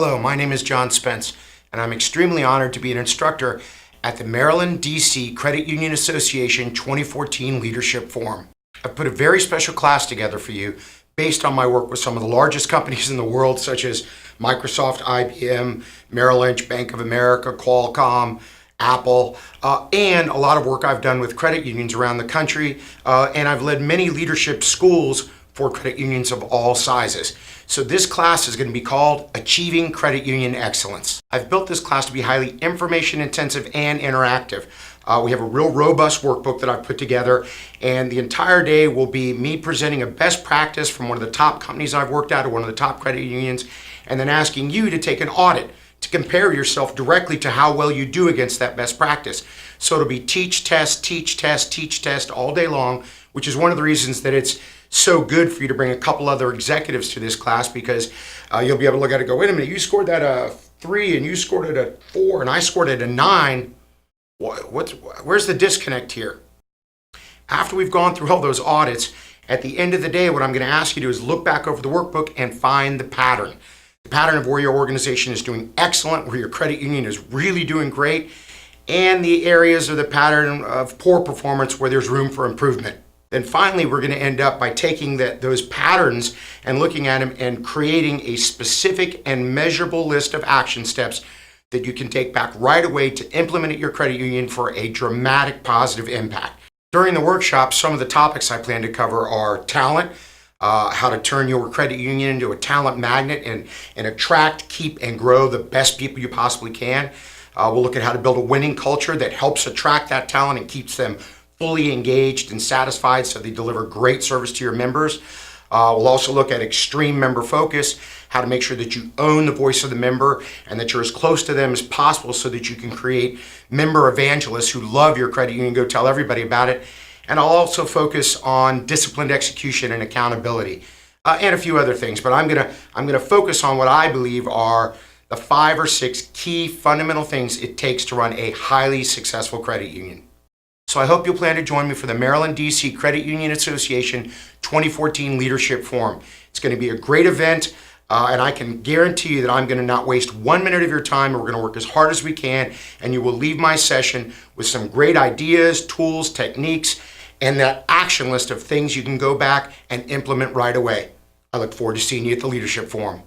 Hello, my name is John Spence, and I'm extremely honored to be an instructor at the Maryland DC Credit Union Association 2014 Leadership Forum. I've put a very special class together for you based on my work with some of the largest companies in the world, such as Microsoft, IBM, Merrill Lynch, Bank of America, Qualcomm, Apple, and a lot of work I've done with credit unions around the country, and I've led many leadership schools for credit unions of all sizes. So this class is going to be called Achieving Credit Union Excellence. I've built this class to be highly information intensive and interactive. We have a real robust workbook that I've put together, and the entire day will be me presenting a best practice from one of the top companies I've worked at or one of the top credit unions, and then asking you to take an audit to compare yourself directly to how well you do against that best practice. So it'll be teach, test, teach, test, teach, test all day long, which is one of the reasons that it's so good for you to bring a couple other executives to this class, because you'll be able to look at it and go, wait a minute, you scored that a 3 and you scored it a 4 and I scored it a 9. Where's the disconnect here? After we've gone through all those audits, at the end of the day, what I'm going to ask you to do is look back over the workbook and find the pattern. The pattern of where your organization is doing excellent, where your credit union is really doing great, and the areas of the pattern of poor performance where there's room for improvement. Then finally, we're going to end up by taking those patterns and looking at them and creating a specific and measurable list of action steps that you can take back right away to implement at your credit union for a dramatic positive impact. During the workshop, some of the topics I plan to cover are talent, how to turn your credit union into a talent magnet and attract, keep, and grow the best people you possibly can. We'll look at how to build a winning culture that helps attract that talent and keeps them fully engaged and satisfied so they deliver great service to your members. We'll also look at extreme member focus, how to make sure that you own the voice of the member and that you're as close to them as possible so that you can create member evangelists who love your credit union, go tell everybody about it. And I'll also focus on disciplined execution and accountability, and a few other things. But I'm gonna focus on what I believe are the 5 or 6 key fundamental things it takes to run a highly successful credit union. So I hope you'll plan to join me for the Maryland DC Credit Union Association 2014 Leadership Forum. It's going to be a great event, and I can guarantee you that I'm going to not waste 1 minute of your time, and we're going to work as hard as we can, and you will leave my session with some great ideas, tools, techniques, and that action list of things you can go back and implement right away. I look forward to seeing you at the Leadership Forum.